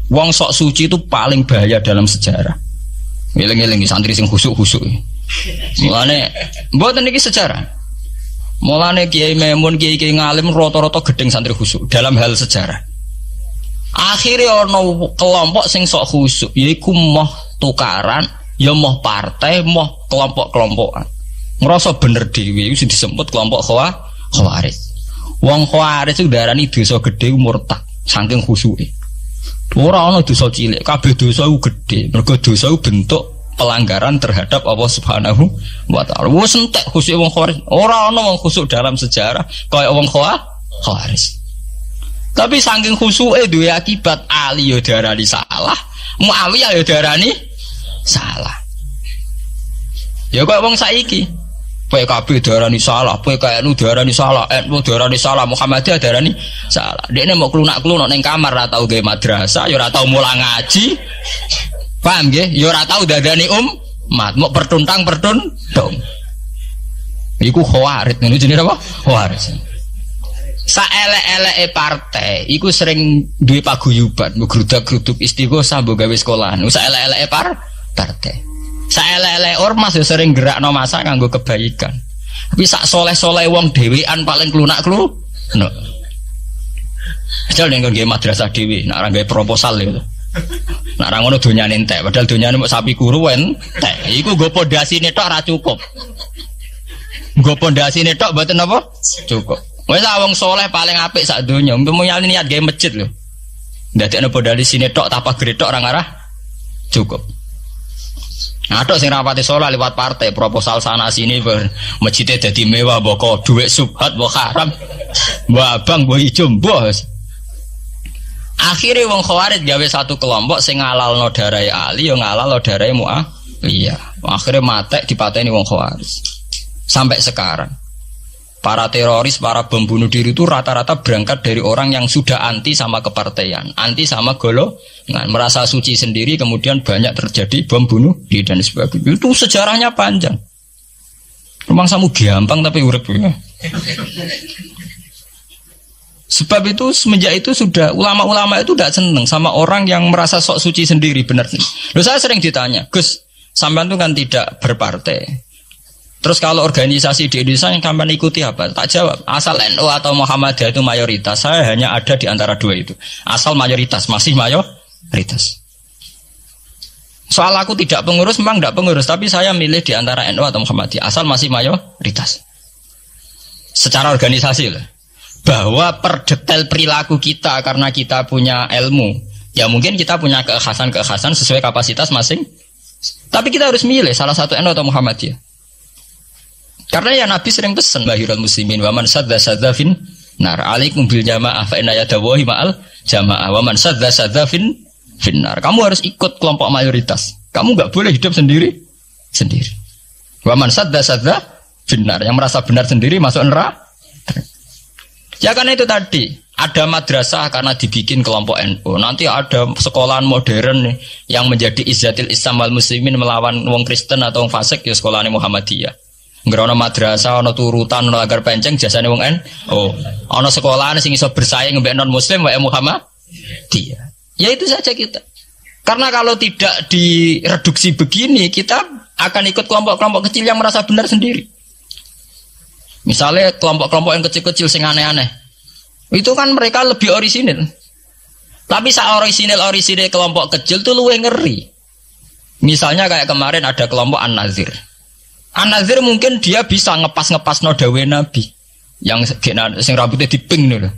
Wong sok suci itu paling bahaya dalam sejarah. Ngeling-eling santri sing khusuk-khusuk. Mulane mboten iki sejarah. Mulane Kiai Memun, Kiai ngalim rata-rata gedeng santri khusuk dalam hal sejarah. Akhirnya ono kelompok sing sok khusuk, yaiku moh tukaran, ya moh partai, moh kelompok-kelompokan. Ngerasa bener dhewe iku disebut kelompok Khawarij. Wong Khawarij itu darani dosa gedhe murtad saking khusuke. Ora ana dosa cilik, kabeh dosa iku gedhe. Mergo dosa iku bentuk pelanggaran terhadap Allah Subhanahu wa taala. Wes entek khusuk wong Khawarij. Ora ana wong khusuk dalam sejarah kaya wong Khawarij. Tapi saking khusuke duwe akibat Ali yo darani salah, Muawiyah yo darani salah. Ya kaya wong saiki. PKB darani salah, PKNU darani salah, NU darani salah, Muhammadiyah darani salah. Dekne mau klunak-klunak ning kamar ora tau gawe madrasah, ya ora tau mulang ngaji. Paham nggih? Ya ora tau dadani umat, mau pertuntang-pertuntung. Iku Khawarij, ngene jenenge apa? Khawarij. Saelek-eleke partai iku sering duwe paguyuban, mbok grudak-gruduk istighosah mbok gawe sekolahan. Saelek-eleke partai. Saelek-elek ormas yo sering gerakno masa nganggo kebaikan. Tapi sak soleh-soleh wong dhewean paling klunak-kluk. No. Padahal ning nggo madrasah dhewe, nek ora gawe proposal lho. Nek ora ngono donyane entek, padahal donyane mok sapi kuru entek. Iku nggo pondasine tok ora cukup. Nggo pondasine tok mboten apa? Cukup. Wis wong soleh paling apik sak donya, umpama niat gawe masjid lho. Ndadekno pondasine tok tapak gretok ora ngarah cukup. Ada sing rapati sholat lewat partai proposal sana sini masjidnya jadi mewah boko duit subhat boko haram abang boko hijau bos. Akhirnya wong Khawarij gawe satu kelompok sing ngalalno darai Ali yang ngalalno darai Muawiyah. Akhirnya matek dipateni wong Khawarij sampai sekarang. Para teroris, para bom bunuh diri itu rata-rata berangkat dari orang yang sudah anti sama kepartaian, anti sama golongan, merasa suci sendiri, kemudian banyak terjadi bom bunuh diri dan sebagainya. Itu sejarahnya panjang. Memang samu gampang tapi urip ya. Sebab itu semenjak itu sudah ulama-ulama itu tidak senang sama orang yang merasa sok suci sendiri, benar. Loh, saya sering ditanya, Gus, sampean itu kan tidak berpartai. Terus kalau organisasi di Indonesia yang kamu ikuti apa? Tak jawab. Asal NU atau Muhammadiyah itu mayoritas. Saya hanya ada di antara dua itu. Asal mayoritas, masih mayoritas. Soal aku tidak pengurus, memang tidak pengurus. Tapi saya milih di antara NU atau Muhammadiyah. Asal masih mayoritas. Secara organisasi lah. Bahwa per detail perilaku kita karena kita punya ilmu. Ya mungkin kita punya keekhasan sesuai kapasitas masing. Tapi kita harus milih salah satu NU atau Muhammadiyah. Karena ya Nabi sering pesan bahirul muslimin wa man sadza fin nar alaikum bil jamaah fa inna yadawahi ma'al jamaah wa man sadza fin nar. Kamu harus ikut kelompok mayoritas. Kamu enggak boleh hidup sendiri. Wa man sadza fin nar, yang merasa benar sendiri masuk neraka. Ya karena itu tadi ada madrasah karena dibikin kelompok NU. Nanti ada sekolahan modern nih, yang menjadi izzatil Islam wal muslimin melawan wong Kristen atau wong fasik ya sekolahane Muhammadiyah. Ngerono madrasah, ono turutan, ono agar penceng, jasane wong ono sekolahan sing iso bersaing mbek non muslim wae Muhammadiyah. Ya itu saja kita. Karena kalau tidak direduksi begini, kita akan ikut kelompok-kelompok kecil yang merasa benar sendiri. Misalnya kelompok-kelompok yang kecil-kecil sing aneh-aneh. Itu kan mereka lebih orisinil. Tapi saat orisinil kelompok kecil tuh luwih ngeri. Misalnya kayak kemarin ada kelompok An-Nazir. An-Nazir mungkin dia bisa ngepas no dawe Nabi yang sing rambutnya diping nih loh,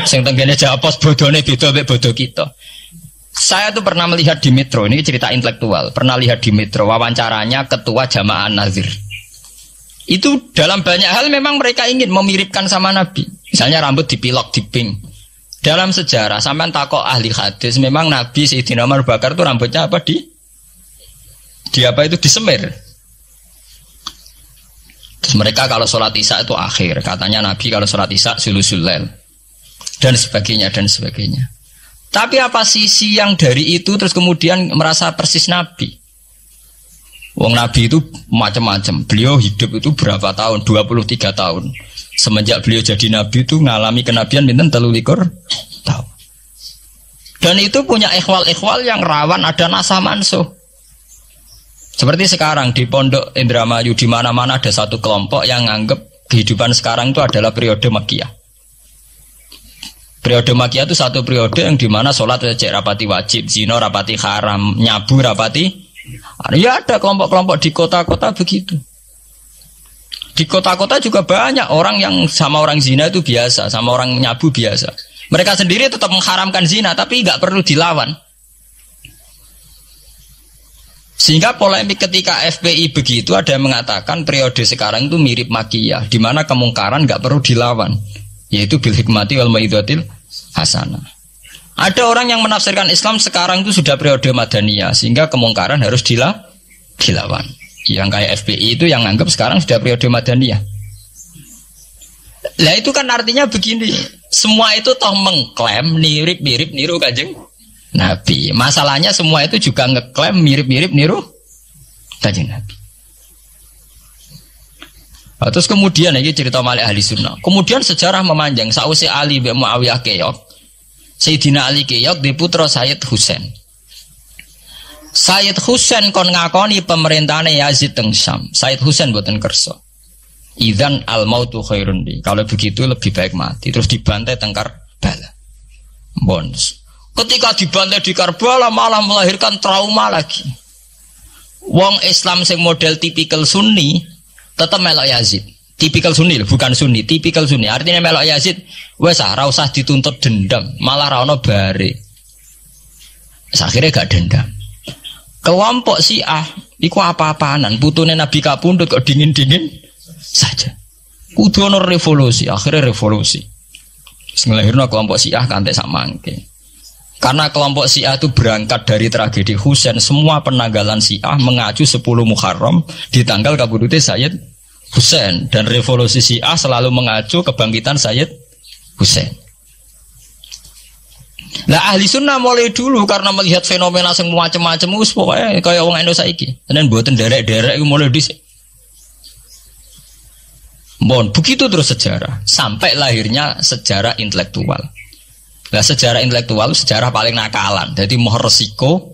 sing tenggene japos bodone beda mek bodo kita. Saya tuh pernah melihat di Metro, ini cerita intelektual, pernah lihat di Metro wawancaranya ketua Jamaah An-Nazir. Itu dalam banyak hal memang mereka ingin memiripkan sama Nabi. Misalnya rambut dipilok diping. Dalam sejarah sampean takok ahli hadis, memang Nabi Sayyidina Umar Bakar tuh rambutnya apa di apa itu disemir. Terus mereka kalau sholat isya itu akhir, katanya Nabi kalau sholat isya sulusul lail dan sebagainya. Tapi apa sisi yang dari itu terus kemudian merasa persis Nabi? Wong Nabi itu macam-macam. Beliau hidup itu berapa tahun? 23 tahun. Semenjak beliau jadi Nabi itu ngalami kenabian pinten 23 tahun. Dan itu punya ikhwal-ikhwal yang rawan ada nasah mansuh. Seperti sekarang di Pondok Indramayu di mana-mana ada satu kelompok yang anggap kehidupan sekarang itu adalah periode Makkiyah. Periode Makkiyah itu satu periode yang dimana sholat cek rapati wajib, zina rapati haram, nyabu rapati. Ya ada kelompok-kelompok di kota-kota begitu. Di kota-kota juga banyak orang yang sama orang zina itu biasa, sama orang nyabu biasa. Mereka sendiri tetap mengharamkan zina, tapi nggak perlu dilawan. Sehingga polemik ketika FPI begitu ada yang mengatakan periode sekarang itu mirip Makkiyah, di mana kemungkaran nggak perlu dilawan, yaitu bil hikmati wal mau'izatil hasanah. Ada orang yang menafsirkan Islam sekarang itu sudah periode Madaniyah, sehingga kemungkaran harus dilawan. Yang kayak FPI itu yang anggap sekarang sudah periode Madaniyah. Lah itu kan artinya begini, semua itu toh mengklaim mirip-mirip niru Kanjeng Nabi. Masalahnya semua itu juga ngeklaim mirip-mirip niru Kanjeng Nabi. Terus kemudian ini cerita Malik ahli sunnah. Kemudian sejarah memanjang. Sausi Ali bin Muawiyah keok, Sayyidina Ali keok di putra Sayyid Husain. Sayyid Husain kon ngakoni pemerintahane Yazid teng Syam. Sayyid Husain boten kersa. Idzan al mautu khairun li. Kalau begitu lebih baik mati. Terus dibantai teng Karbala. Bons. Ketika dibantai di Karbala malah melahirkan trauma lagi. Wong Islam sing model tipikal Sunni tetap melok Yazid. Tipikal Sunni bukan Sunni, tipikal Sunni. Artinya melok Yazid wes ora usah dituntut dendam, malah ra ono bare. Akhirnya gak dendam. Kelompok Syiah iku apa-apaanan, putune Nabi kapundhut kok dingin-dingin saja. Kudu ono revolusi, akhirnya revolusi. Ngelahirno kelompok Syiah kanthi sak mangke. Karena kelompok Syiah itu berangkat dari tragedi Husain, semua penanggalan Syiah mengacu 10 Muharram di tanggal kabudute Sayyid Husain, dan revolusi Syiah selalu mengacu kebangkitan Sayyid Husain. Lah ahli sunnah mulai dulu karena melihat fenomena semua macam-macam wis pokoke kaya wong Indonesia saiki. Tenan mboten derek-derek iku mulai dhisik. Mohon begitu terus sejarah sampai lahirnya sejarah intelektual. Lah sejarah intelektual sejarah paling nakalan. Jadi moh resiko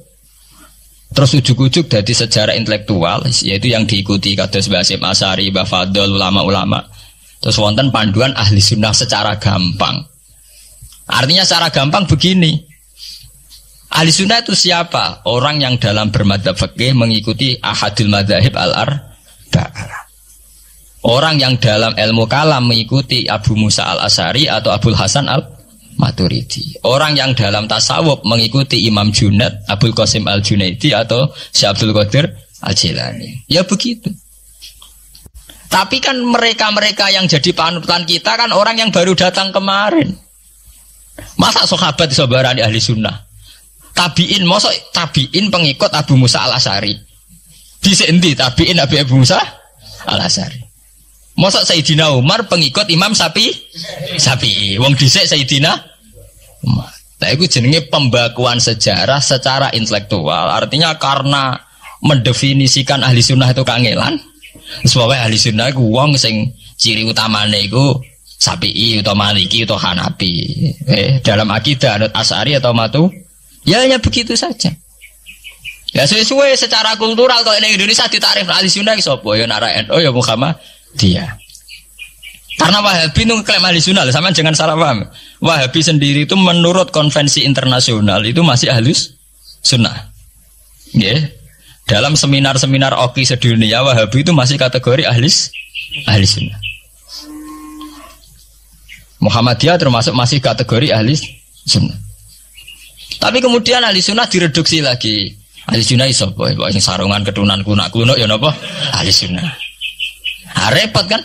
terus ujuk-ujuk dari sejarah intelektual yaitu yang diikuti kados Mbah Hasyim Asy'ari, Mbah Fadl, ulama-ulama. Terus wonten panduan ahli sunnah secara gampang. Artinya secara gampang begini, ahli sunnah itu siapa? Orang yang dalam bermadzhab fikih mengikuti ahadul madzahib al-arba'ah. Orang yang dalam ilmu kalam mengikuti Abu Musa al-Asy'ari atau Abul Hasan al-Maturidi. Orang yang dalam tasawuf mengikuti Imam Junaid, Abul Qasim al-Junaidi atau Syekh Abdul Qadir al-Jilani. Ya begitu. Tapi kan mereka-mereka yang jadi panutan kita kan orang yang baru datang kemarin. Masa sahabat sabarani ahli sunnah? Tabiin, masa tabiin pengikut Abu Musa al-Asy'ari? Dhisik endi tabiin Abu Musa al-Asy'ari? Masa Sayyidina Umar pengikut Imam Syafi'i? Wong dhisik Sayyidina Umar. Nah itu jenenge pembakuan sejarah secara intelektual. Artinya karena mendefinisikan ahli sunnah itu kangelan. Sebabnya ahli sunnah itu wong sing ciri utamane iku Syafi'i atau Maliki atau Hanafi. Dalam akidah anut Asy'ari atau Matu, ya hanya begitu saja. Ya sesuai secara kultural kalau di Indonesia ditarik ahli sunnah sapa ya NU ya Muhammadiyah. Karena Wahabi itu klaim ahli sunnah, sama jangan salah paham. Wahabi sendiri itu menurut konvensi internasional itu masih ahli sunnah. Ya. Dalam seminar-seminar OKI sedunia Wahabi itu masih kategori ahli sunnah. Muhammadiyah termasuk masih kategori ahli sunnah. Tapi kemudian ahli sunnah direduksi lagi. Ahli sunnah iso apa? Sing sarungan ketunan kunak-kunak ya napa? Ahli sunnah. Repot kan?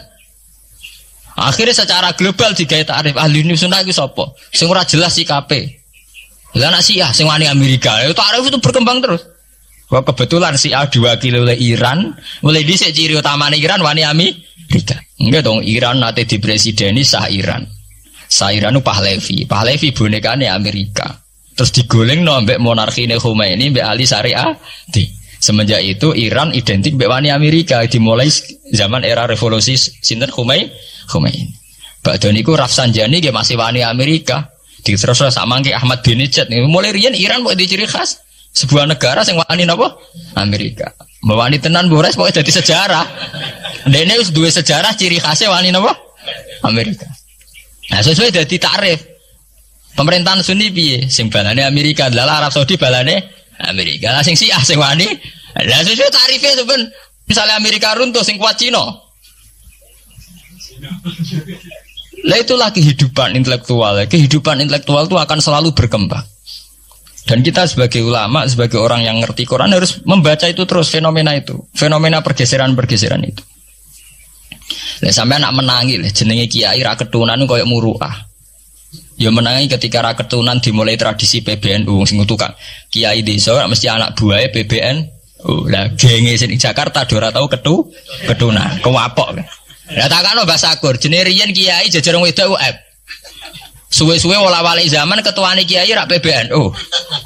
Akhirnya secara global digawe takrif ahli sunnah iku sapa? Sing ora jelas sikape. Lah anak Syiah sing wani Amerika, itu takrif itu berkembang terus. Wah kebetulan Syiah diwakili oleh Iran, mulai dhisik ciri utamane Iran wani Amerika. Enggak dong, Iran nate dipresideni sah Iran. Sah Iran itu Pahlavi bonekane Amerika. Terus digoleng no mbek monarkine Khomeini mbek Ali Syariah. Semenjak itu Iran identik mbek wani Amerika dimulai zaman era revolusi sinten Khomeini. Badhe niku Rafsanjani nggih masih wani Amerika. Terus sama kayak Ahmad bin Nijat nih. Mulai riyen Iran kok di ciri khas sebuah negara yang wani napa? Amerika. Wani tenan Bores pokoknya jadi sejarah. Dene wis duwe sejarah ciri khasnya wani napa? Amerika. Nah, sesuai dadi takrif. Pemerintahan Sunni piye? Sing balane Amerika, adalah Arab Saudi balane Amerika. Lah sing Syiah sing wani. Lah sesuai tarifnya itu ben. Misalnya Amerika runtuh sing kuat Cina. Lah itulah kehidupan intelektual. Kehidupan intelektual itu akan selalu berkembang. Dan kita sebagai ulama, sebagai orang yang ngerti Quran harus membaca itu terus fenomena itu, fenomena pergeseran-pergeseran itu. Lah sampai anak menangi lah jenenge kiai ra ketunan koyo muruah. Ya menangi ketika ra ketunan dimulai tradisi PBNU sing tukang kiai desa mesti anak buahe PBNU. Lah genge sing Jakarta ora tau ketunan, kewapok kan. Lah takano Mbah Sakur, jenenge riyen kiai jajar wong wedok UF. Suwe-suwe wala-wali zaman ketuane kiai rak PBNU.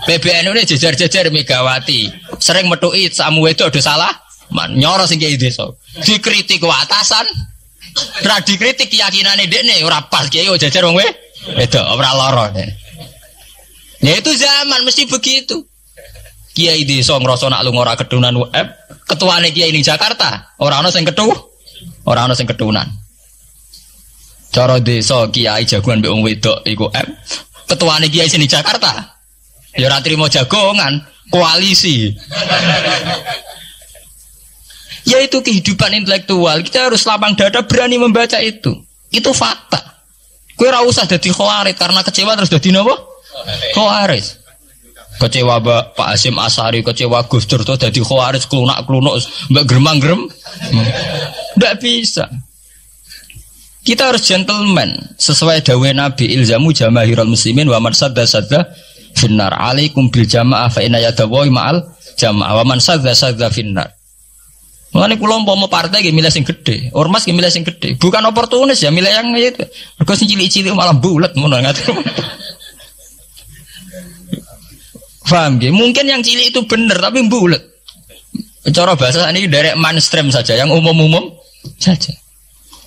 PBNU ini jajar-jajar Megawati. Sering metuki samu wedok do salah, nyoro sing kiai desa. Dikritik ku atasan. Ra dikritik keyakinane dekne ora pas kiai jajar wong wedok ora lara. Ya itu zaman mesti begitu. Kiai desa ngrasa nak lunga ora ketunan UF, ketuane kiai ning Jakarta ora ana sing Orang sing ketunan. Cara desa kiai jagoan mbek wong wedok iku ketuane kiai sini Jakarta. Ya ora trimo jagongan, koalisi. Ya itu kehidupan intelektual. Kita harus lapang dada berani membaca itu. Itu fakta. Kowe ora usah dadi khawarit karena kecewa terus dadi napa? Khawarit. Kecewa Pak Hasyim Asy'ari, kecewa Gus Dur to dadi khawarit klunak-klunuk mbek gremang-grem. Tidak bisa. Kita harus gentleman sesuai dawuh Nabi ilzamu jamaahirul muslimin wa man sadda finnar alaikum bil jamaah fa inna yadawi ma'al jamaah wa man sadda finnar. Mulane kula umpama partai nggih milih sing gedhe, ormas nggih milih sing gedhe. Bukan oportunis ya milih yang itu. Mergo sing cilik-cilik malah bulet ngono ngatur. Paham nggih? Mungkin yang cilik itu bener tapi bulet. Cara bahasa ini derek mainstream saja, yang umum-umum saja.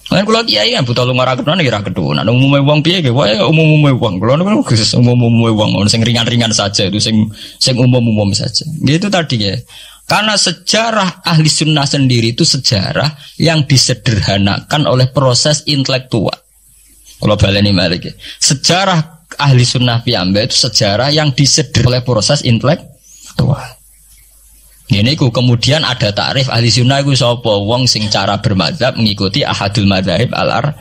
Kan kula kiai kan buta lunga ra ketunan ya ra ketunan. Umume wong piye nggih wae umume wong. Kula niku khusus umume wong sing ringan-ringan saja itu sing umum-umum saja. Gitu tadi ya. Karena sejarah ahli sunnah sendiri itu sejarah yang disederhanakan oleh proses intelektual. Kalau baleni malih sejarah ahli sunnah piyambak itu sejarah yang disederhanakan oleh proses intelektual. Ini kemudian ada takrif ahli sunnah itu sapa wong sing cara bermadzhab mengikuti ahadul madzhab al-arba,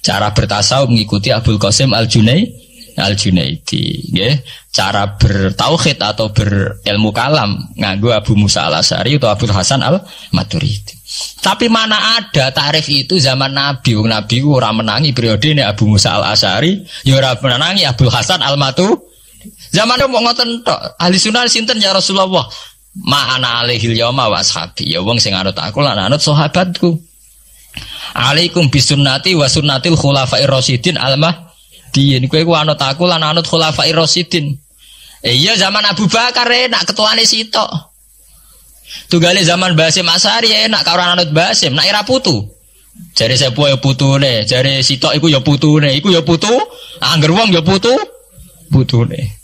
cara bertasawuf mengikuti Abdul Qasim Al-Junaidi, nggih. Cara bertauhid atau berilmu kalam nganggo Abu Musa Al-Asy'ari atau Abdul Hasan Al-Maturidi. Tapi mana ada takrif itu zaman Nabi? Wong Nabi ora menangi periodene Abu Musa Al-Asy'ari, ya ora menangi Abdul Hasan Al-Maturidi. Zamane mau ngoten tok. Ahli sunnah sinten ya Rasulullah? Ma'ana alaihil yauma wa ashabi. Ya wong sing anut aku lan anut sahabatku. Alaikum bisunnati wa sunnatil khulafair rasyidin al-mahdiyyin. Kowe ku anut aku lan anut khulafair rasyidin. Iya zaman Abu Bakar enak ketuane sitok. Tunggale zaman Basim Asy'ari enak karo anut Basim, nak era putu. Jare sepuh ya putune, jare sitok iku ya putune, iku ya putu, angger wong ya putune.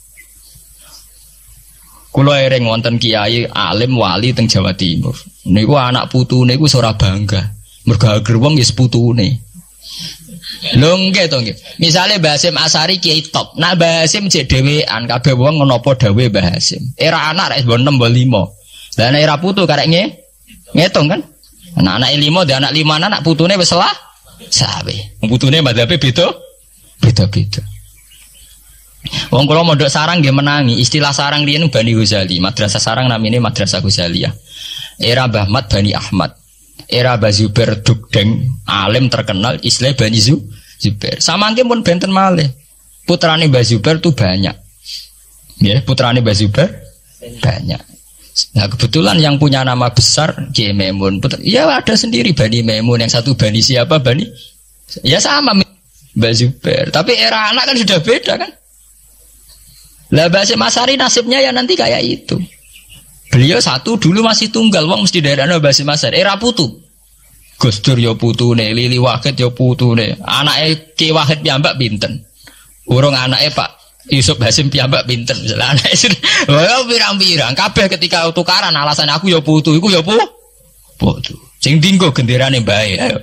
Kula ereng wonten kiai alim wali teng Jawa Timur. Niku anak putune niku ora bangga. Mergo ager wong wis putune. Lho nggih to nggih. Misale Mbah Hasyim Asy'ari kiai top. Nak Mbah Hasyim jek dhewean kabeh wong ngono apa dawuhe Mbah Hasyim. Era anak rek 6 5. Lah nek era putu karek ngitung kan. Anak-anak 5 dhe anak 5 anak putune wis salah. Sawe. Putune madhabe beda-beda. Wong kula mondok sarang nggih menangi. Istilah sarang riyen Bani Ghazali. Madrasah sarang namine Madrasah Ghazaliyah. Era Mbah Ahmad Bani Ahmad. Era Mbah Zubair Dugdeng, alim terkenal istilah Bani Zubair. Samangke pun benten malih. Putrane Mbah Zubair itu banyak. Ya, putrane Mbah Zubair banyak. Nah, kebetulan yang punya nama besar Kiai Maimun. Ya ada sendiri Bani Maimun, yang satu Bani siapa? Bani. Ya sama Mbah Zubair. Tapi era anak kan sudah beda kan? Lah Basim Asy'ari nasibnya ya nanti kayak itu. Beliau satu dulu masih tunggal, wong mesti daerahnya Basim Asy'ari. Era putu. Gus Dur ya putune, Lili Wahid ya putune. Anake Ki Wahid piyambak pinten? Urung anake Pak Yusuf Hasim piyambak pinten misalnya anake wah pirang-pirang kabeh ketika tukaran alasan aku ya putu iku ya putu. Sing dinggo genderane bae ayo.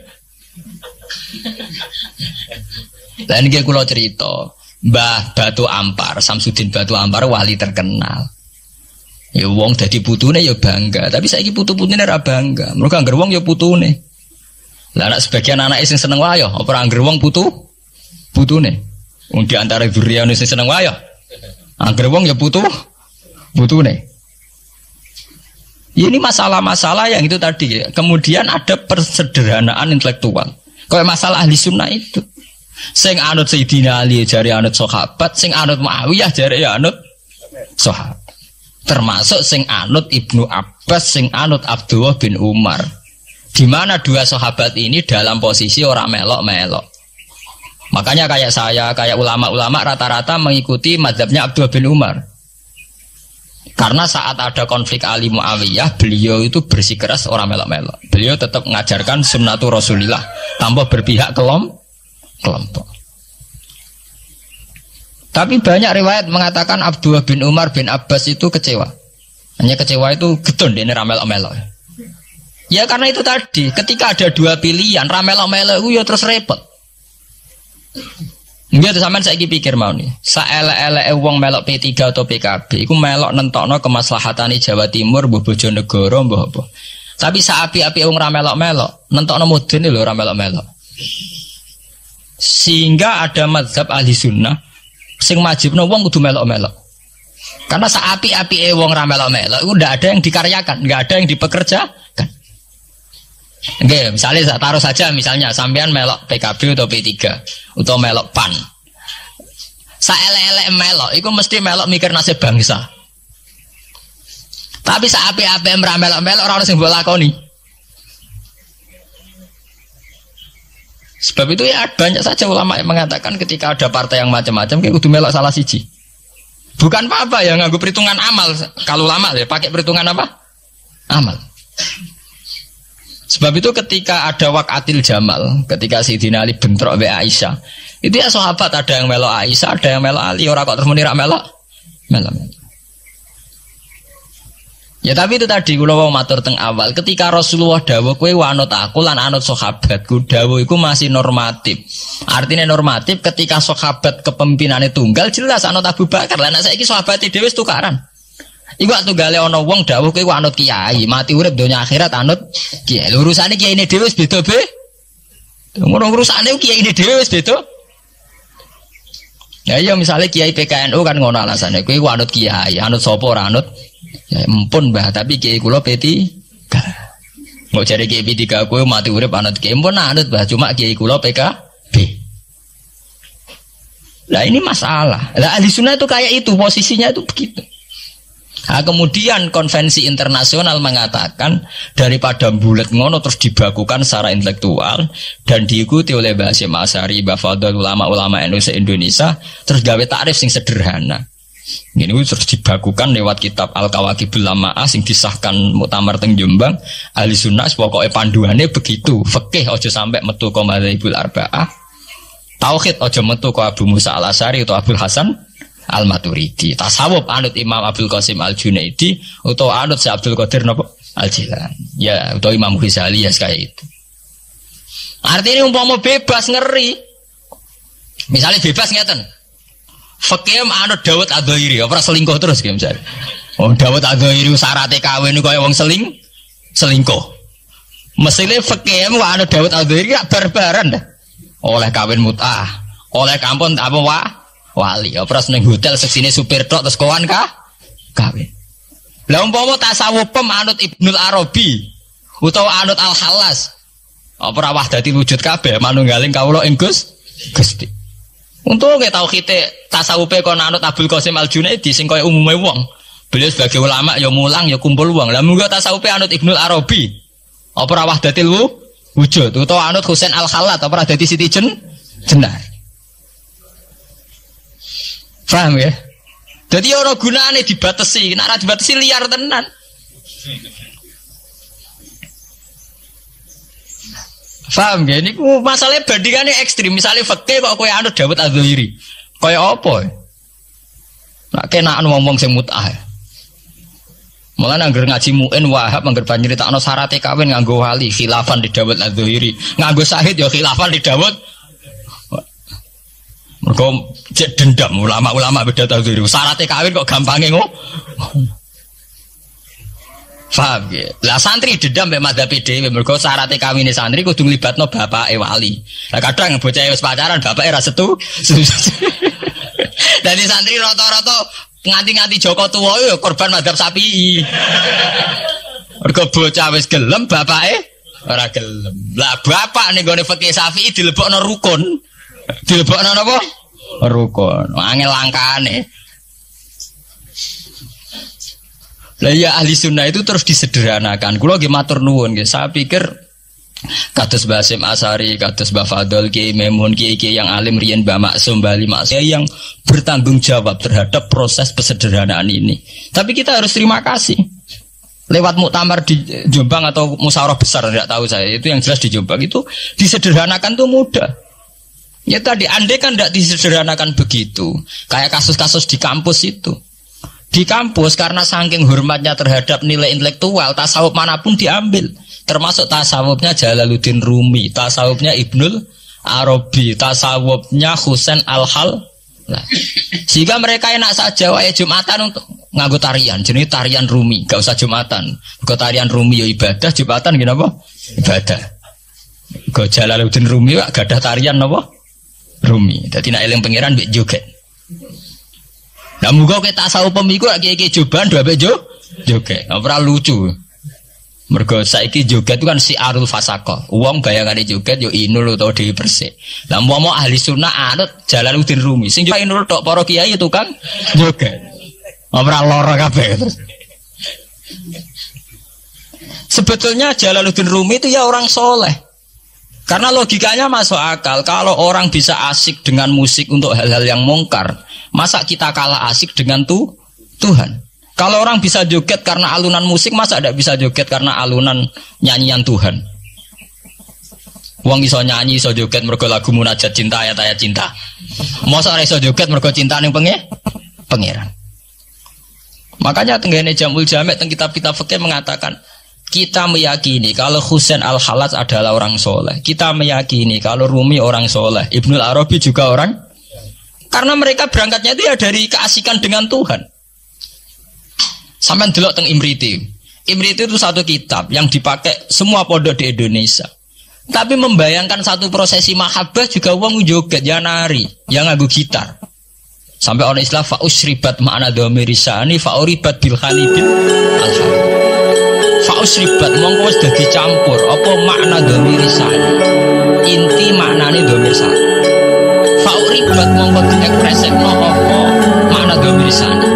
Lah niki kula cerita, Mbah Batu Ampar, Samsudin Batu Ampar wali terkenal. Ya wong dadi putune ya bangga, tapi saiki putu-putune ora bangga. Mergo angger wong ya putune. Lah anak sebagian anake sing seneng wae apa ora angger wong putune. Wong di antara duriane sing seneng wae. Angger wong ya putune. Ini masalah-masalah yang itu tadi. Kemudian ada persederhanaan intelektual. Kayak masalah ahli sunnah itu. Sing anut Sayyidina Ali jari anut sahabat, sing anut Muawiyah jari anut sahabat. Termasuk sing anut Ibnu Abbas, sing anut Abdullah bin Umar. Di mana dua sahabat ini dalam posisi orang melok-melok. Makanya kayak saya, kayak ulama-ulama rata-rata mengikuti mazhabnya Abdullah bin Umar. Karena saat ada konflik Ali Muawiyah, beliau itu bersikeras orang melok-melok. Beliau tetap mengajarkan sunnatul Rasulillah tanpa berpihak kelompok. Tapi banyak riwayat mengatakan Abdullah bin Umar bin Abbas itu kecewa. Hanya kecewa itu getun dia melok-melok. Ya karena itu tadi, ketika ada dua pilihan, ramelok-melok itu ya terus repot. Nggih terus sampean saiki pikir mau nih. Saelek-eleke wong melok P3 atau PKB iku melok nentokno kemaslahatane Jawa Timur, mbuh Bojonegoro, mbuh apa. Tapi saapi-api wong ra melok-melok, nentokno mudun lho ora melok-melok. Sehingga ada mazhab ahli sunnah sing majibno wong kudu melok-melok. Karena saapi-api wong ra melok-melok iku ndak ada yang dikaryakan, nggak ada yang dipekerjakan. Oke, misalnya taruh saja misalnya sampean melok PKB atau P3 atau melok PAN. Saelek-elek melok, itu mesti melok mikir nasib bangsa. Tapi saapi-api melok-melok orang sing mbok lakoni. Sebab itu ya banyak saja ulama yang mengatakan ketika ada partai yang macam-macam kayak kudu melok salah siji. Bukan apa-apa ya nganggo perhitungan amal. Kalau ulama ya pakai perhitungan apa? Amal. Sebab itu ketika ada waqatil Jamal, ketika Sayyidina Ali bentrok be Aisyah, itu ya sahabat ada yang melok Aisyah, ada yang melok Ali, ora kok terus muni ra melok. Ya tapi itu tadi kula wau matur teng awal, ketika Rasulullah dawuh kowe anut aku lan anut sahabatku, dawuh iku masih normatif. Artinya normatif ketika sahabat kepemimpinannya tunggal jelas anut Abu Bakar. Lah nek saiki sahabate dhewe wis tukaran. Iku waktu gale ana wong dawuh kowe anut kiai, mati urip donya akhirat anut kiai. Urusane kiyaine dhewe wis beda be. Ngono urusane kiyaine dhewe wis beda. Ya iya misalnya kiai PKNU kan ngono alasane kowe anut kiai, anut sapa ora anut. Ya empun Mbah, tapi kiai kula P3. Mau cari kiai P3 kowe mati urip anut kiai empun anut Mbah, cuma kiai kula PKB. Lah ini masalah. Lah ahli sunnah itu kayak itu, posisinya itu begitu. Nah, kemudian konvensi internasional mengatakan daripada bulat ngono terus dibakukan secara intelektual dan diikuti oleh Mbah Hasyim Asy'ari, Mbah Fadl, ulama-ulama Indonesia terus gawe takrif sing sederhana. Ini terus dibakukan lewat kitab Al-Kawakibul Lama'ah sing disahkan Muktamar teng Jombang. Ahli sunnah pokoknya panduannya begitu. Fikih aja sampai metu ka madzhabul arba'ah. Tauhid aja metu ka Abu Musa Al-Asy'ari atau Abdul Hasan Al-Maturidi. Tasawuf anut Imam Abdul Qasim Al-Junaidi atau anut Syekh Abdul Qadir napa Al-Jilani. Ya, atau Imam Ghazali ya kayak itu. Artinya umpama bebas ngeri. Misalnya bebas ngeten. Fikih anut Dawud Ad-Dhairi, ora selingkuh terus ki misalnya. Oh, Dawud Ad-Dhairi syaratnya kawin kaya wong selingkuh. Mesine fikih anut Dawud Ad-Dhairi gak barbaran dah. Oleh kawin mut'ah, oleh kampun apa wali, opras ning hotel seksine supir tok terus kowan kawin. Lah umpama tasawuf anut Ibnul Arabi utawa anut Al-Khalas. Apa ora wahdati wujud kabeh manunggaling kawula ing Gusti. Untuk kita tahu kita tasawufe kon anut Abdul Qasim Al-Junaidi sing kaya umume wong. Beliau sebagai ulama ya mulang ya kumpul wong. Lah munggo tasawufe anut Ibnul Arabi. Apa ora wahdatil wujud utawa anut Husain Al-Khalat apa ora dadi Siti Jenar. Paham ya? Jadi ora gunane dibatasi, nek ora dibatasi liar tenan. Paham ya? Ini masalahnya bandingannya ekstrim. Misalnya fakih kok kowe anut Dawud Ad-Dhairi. Kaya apa? Nak kena ngomong sing mut'ah. Mulane angger ngaji muin Wahab angger nyritakno syaraté kawin nganggo wali khilafan di Dawud Az-Zuhairi. Nganggo syahid ya khilafan di Dawud. Mergo cek dendam ulama-ulama beda tau diri. Syaraté kawin kok gampange ngono. Faham ya? Lah santri dendam mbek madzhab dhewe mergo syarat kawine santri kudu nglibatno bapake wali. Lah kadang bocah wis pacaran bapake ra setu. Dadi santri rata-rata nganti-nganti Joko tuwa ya korban madzhab Syafi'i. Mergo bocah wis gelem bapake ora gelem. Lah bapak ning gone fikih Syafi'i dilebokno rukun. Dilebokno napa? Rukun. Angel langkane. Lah ya ahli sunnah itu terus disederhanakan. Kula nggih matur nuwun nggih. Saya pikir kados Mbah Hasyim Asy'ari, kados Mbah Fadl, Ki Memun, Ki yang alim riyen Mbah Maksum, Mbah Ali Maksum yang bertanggung jawab terhadap proses pesederhanaan ini. Tapi kita harus terima kasih. Lewat muktamar di Jombang atau musyawarah besar tidak tahu saya. Itu yang jelas di Jombang itu disederhanakan tuh mudah. Ya tadi andai kan tidak disederhanakan begitu. Kayak kasus-kasus di kampus itu. Di kampus karena saking hormatnya terhadap nilai intelektual, tasawuf manapun diambil. Termasuk tasawufnya Jalaluddin Rumi, tasawufnya Ibnul Arabi, tasawufnya Husain Al-Hal. Nah, sehingga mereka enak saja wae Jumatan untuk nganggo tarian, jenis tarian Rumi, gak usah Jumatan. Kok tarian Rumi ya ibadah, Jumatan gini apa? Ibadah. Kok Jalaluddin Rumi gak ada tarian apa? Rumi. Dadi nek eling pangeran mbek joget. Nah muga kita tasawuf pemiku lagi joban dua bejo joget. Ora lucu. Mergo saiki joget itu kan si arul fasaqah. Wong bayangane joget yo inul utawa Dewi Persik. Lah mau ahli sunnah anut Jalaluddin Rumi. Sing yo inul tok para kiai tukang joget. Ora lara kabeh. Sebetulnya Jalaluddin Rumi itu ya orang soleh. Karena logikanya masuk akal. Kalau orang bisa asik dengan musik untuk hal-hal yang mungkar, masa kita kalah asik dengan Tuhan? Kalau orang bisa joget karena alunan musik, masa tidak bisa joget karena alunan nyanyian Tuhan? Wong iso nyanyi, iso joget mergo lagu munajat cinta, ayat-ayat cinta. Masa ora iso joget mergo cinta ning pangeran. Makanya tenggene Jamul Jami' teng kitab-kitab fikih mengatakan, kita meyakini kalau Husain Al-Halaj adalah orang soleh. Kita meyakini kalau Rumi orang soleh. Ibnul Arabi juga orang. Karena mereka berangkatnya itu ya dari keasikan dengan Tuhan. Sampai delok teng Imriti. Imriti itu satu kitab yang dipakai semua pondok di Indonesia. Tapi membayangkan satu prosesi mahabbah juga wong joget, ya nari, yang nganggo gitar. Sampai orang Islam fa'usribat ma'ana domirisani fa'uribat bilhani bil alham. Fa'usribat mongko wis dadi campur apa makna domirisani. Inti maknane domirisani. Fa'uribat mongko diekspresekno apa makna domirisani.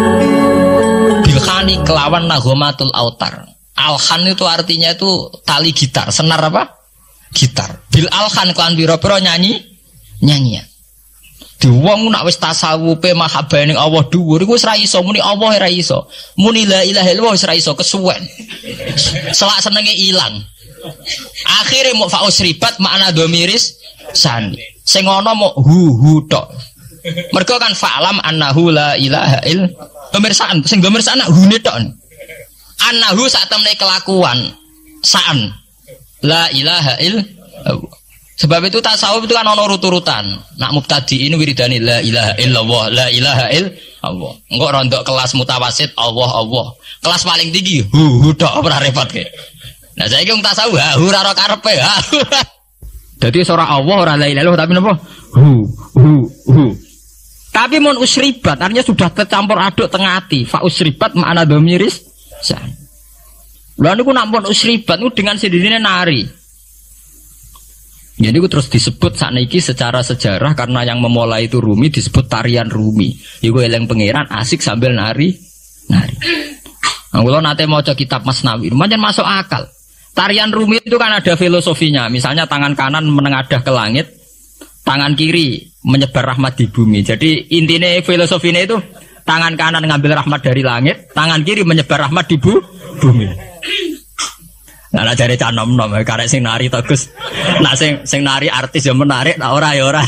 Bilhani kelawan nagomatul autar. Alhan itu artinya itu tali gitar, senar apa? Gitar. Bil alhan kelan pira-pira nyanyian. Di wong nak wis tasawufe mahabbah ning Allah dhuwur iku wis ra iso muni Allah ra iso. Muni la ilaha illallah wis ra iso kesuwen. Selak senenge ilang. Akhire mau fausribat makna domiris sani. Sing ana mau hu tok. Mergo kan fa'lam annahu la ilaha ill. Pemirsaan sing pemirsaan hune tok. Annahu sak temne kelakuan saan. La ilaha ill. Sebab itu tasawuf itu kan ono urut-urutan. Nak mubtadi ini wiridani la ilaha illallah, la ilaha illallah. Engko rondok kelas mutawasit Allah. Kelas paling tinggi hu tok ora repot ke. Nah saiki wong tasawuf ora karepe. Dadi ora Allah ora la ilaha illallah tapi napa? Hu. Tapi mun usribat artinya sudah tercampur aduk tengah ati. Fa usribat makna dhamiris san. Lha niku nak mun usribat niku dengan sendirinya nari. Jadi itu terus disebut sakniki secara sejarah karena yang memulai itu Rumi disebut tarian Rumi. Iku eleng pangeran asik sambil nari. Nah, kalau nate maca kitab Masnawi, lumayan masuk akal. Tarian Rumi itu kan ada filosofinya. Misalnya tangan kanan menengadah ke langit, tangan kiri menyebar rahmat di bumi. Jadi intinya filosofinya itu tangan kanan ngambil rahmat dari langit, tangan kiri menyebar rahmat di bumi. Nah, jare canom-nom karek sing nari to Gus. Nak sing nari artis ya menarik, tak ora ya ora.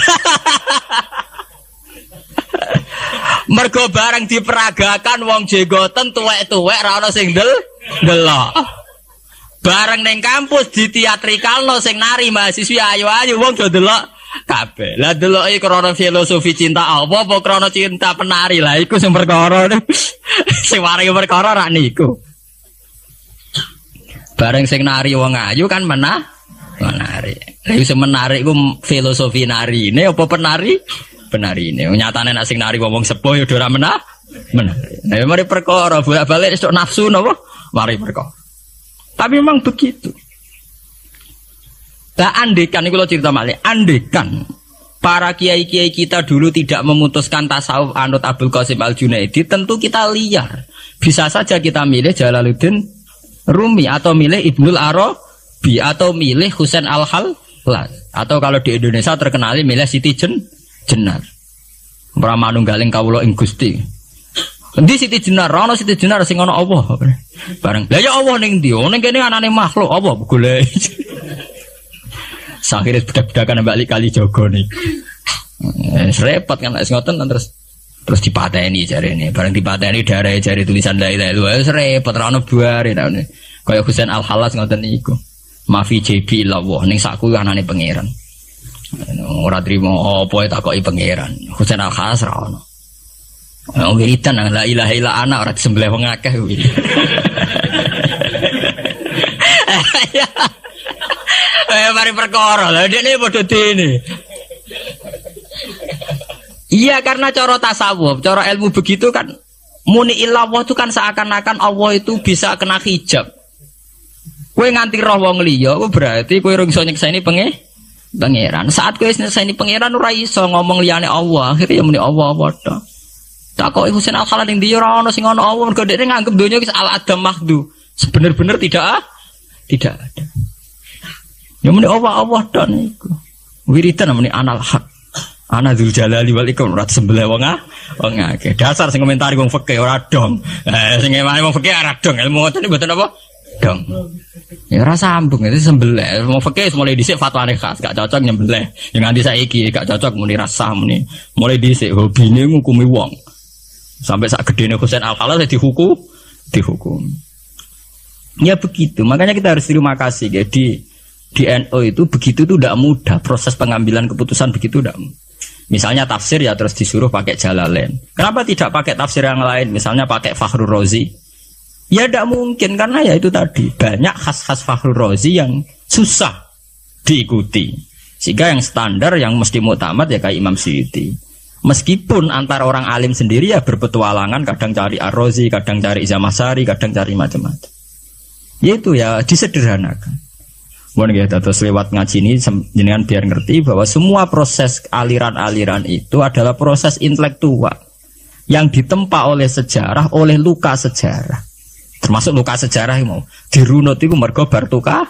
Mergo bareng diperagakan wong jenggoten tuwek-tuwek ra ono sing delok. Bareng ning kampus diteatrikalno sing nari mahasiswa ayu-ayu wong do delok kabeh. Lah deloke krana filosofi cinta apa krana cinta penari lah iku sing perkara. Sing waring perkara ra niku. Bareng sing nari wong ayu kan menari. Lha sing menari iku filosofi nari ini apa penari? Penari ini. Nyatane nek sing nari wong sepuh ya ora menari. Nah, mari perkara bolak-balik esuk nafsu napa? Mari perkara. Tapi memang begitu. Nah, andekan ini kalau cerita malih, andekan para kiai-kiai kita dulu tidak memutuskan tasawuf anut Abdul Qasim Al-Junaidi, tentu kita liar. Bisa saja kita milih Jalaluddin Rumi atau milih Ibnul Arabi atau milih Husain Al-Hallaj atau kalau di Indonesia terkenal milih Siti Jenar. Pramanunggaling kawula ing Gusti. Endi Siti Jenar? Ana Siti Jenar sing ana Allah. Bareng. Lah ya Allah ning ndi? Ning kene anane makhluk apa golek. Sakire bedak-bedakan Mbak Kali Jogo nih. Repot kan wis ngoten terus dipateni jarene. Bareng dipateni darah jare tulisan la ilaha illallah. Wis repot ra ono buare nane. Kaya Husain Al-Hallaj ngoten niku. Mafi JB illallah ning sakku anane pangeran. Ora trimo apa takoki pangeran. Husain Al-Hallaj ra ono. Wiridan la ilaha illa ana ora disembelih wong akeh kuwi. Mari perkara lha dene padha dene. Iya karena cara tasawuf, cara ilmu begitu kan muni illallah itu kan seakan-akan Allah itu bisa kena hijab. Kowe nganti roh wong liya, berarti kowe ora iso nyekseni pangeran. Saat kowe nyekseni pangeran ora iso ngomong liyane Allah, akhirnya ya muni Allah padha. Tak kok Husain Al-Hallaj ning ndi ora ono sing ono Allah, mergo dhekne nganggep donya wis al-adam mahdu. Sebener-bener tidak ada. Ya muni Allah tok niku. Wiridan muni anal haq. Ana dzul jalali wal ikram ora sembelih wong akeh. Dasar sing komentari wong fikih ora dong. Sing emane wong fikih ora dong. Ilmu ngoten iki mboten apa? Dong. Ya ora sambung itu sembelih. Wong fikih mulai dhisik fatwane khas, gak cocok nyembelih. Ya nganti saiki gak cocok muni rasah muni. Mulai dhisik hobine ngukumi wong. Sampai sak gedene Husain Al-Hallaj dihukum. Ya begitu. Makanya kita harus terima kasih ya di NU itu begitu itu tidak mudah proses pengambilan keputusan begitu tidak. Misalnya tafsir ya terus disuruh pakai Jalalain. Kenapa tidak pakai tafsir yang lain? Misalnya pakai Fakhrul Razi. Ya tidak mungkin karena ya itu tadi banyak khas-khas Fakhrul Razi yang susah diikuti. Sehingga yang standar yang mesti muktamad ya kayak Imam Suyuti. Meskipun antara orang alim sendiri ya berpetualangan, kadang cari Ar-Razi, kadang cari Zamakhsyari, kadang cari macam-macam. Yaitu ya disederhanakan. Mohon ya terus lewat ngaji ini jenengan biar ngerti bahwa semua proses aliran-aliran itu adalah proses intelektual yang ditempa oleh sejarah, oleh luka sejarah. Termasuk luka sejarah yang mau dirunut itu mergo bartukah.